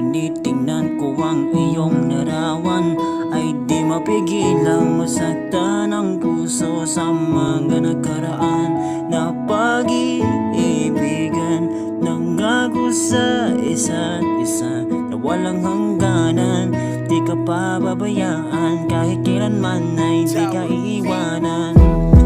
tinitingnan ko ang iyong larawan, ay di mapigilang masaktan ang puso sa mga nakaraan na pag-iibigan. Nangako sa isa't isa na walang hangganan, di ka pababayaan, kahit kailanman ay di ka iiwanan.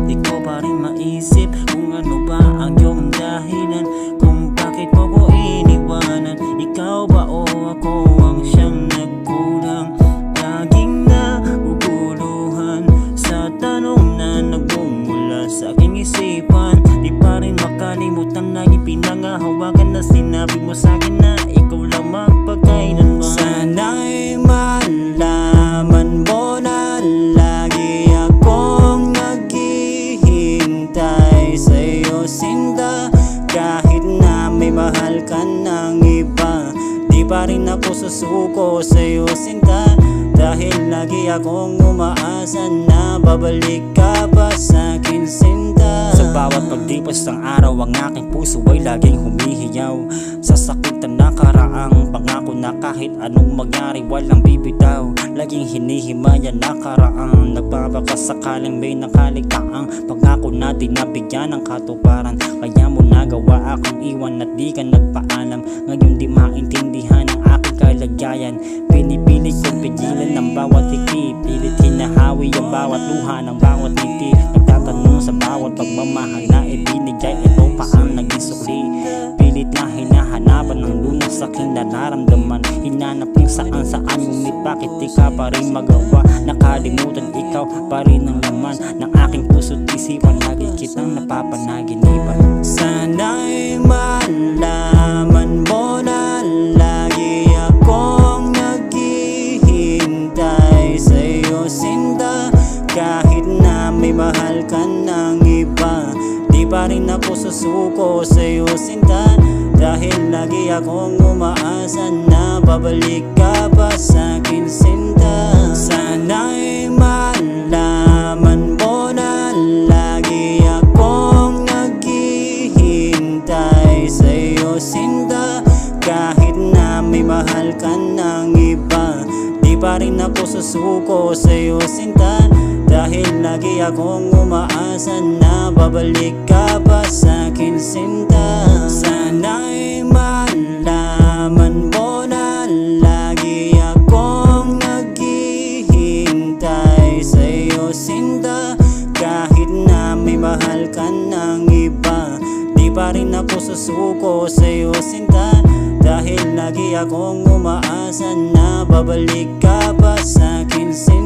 Di ko pa rin maisip kung ano ba ang iyong dahilan, kung bakit mo ko iniwanan. Ikaw ba o ako ang siyang nagkulang? Laging naguguluhan sa tanong na nagmumula sa aking isipan. Di pa rin makalimutan na ipinangahawakan na sinabi mo sa akin na ikaw lang magpakailanman. Sana'y malaman mo na lagi akong naghihintay sa'yo, Sinta. Kahit na may mahal ka ng iba, di pa rin ako susuko sa'yo, Sinta. Dahil lagi akong umaasa na babalik ka pa sa'kin, Sinta. Sa bawat paglipas ng araw, ang aking puso ay laging humihiyaw sa sakit na nakaraang pangako na kahit anong mangyari walang bibitaw. Laging hinihimayan nakaraang, nagpapakasakaling may nakaligtaang pangako na di nabigyan ng katuparan. Kaya mo nagawa akong iwan at di ka nagpaalam. Ngayon di maintindihan ang aking kalagayan. Pinipilit kong pigilan ng bawat hiki, pilit hinahawi ang bawat luha ng bawat ngiti. Nagtatanong sa bawat pagmamahal na ibinigay, ito pa ang naging sukli. Pilit na hinahanapan ng lunas sa aking nararamdaman. Hinanap kung saan ngunit bakit di ka pa rin magawa? Nakalimutan ikaw pa rin ang laman ng aking puso't isipan. Lagi kitang napapanaginipan. Sana'y malaman mo na lagi akong naghihintay sa'yo, Sinta. Kahit na may mahal ka ng iba, di pa rin ako susuko sa'yo, Sinta. Dahil lagi akong umaasa na babalik ka pa sa'kin, Sinta. Sana'y malaman mo na lagi akong naghihintay sa'yo, Sinta. Kahit na may mahal ka ng iba, di pa rin ako susuko sa'yo, Sinta. Dahil lagi akong umaasa na babalik ka pa sa'kin, Sinta. Sana'y malaman mo na lagi akong naghihintay sa'yo, Sinta. Kahit na may mahal ka ng iba, di pa rin ako susuko sa'yo, Sinta. Dahil lagi akong umaasa na babalik ka pa sa'kin, Sinta.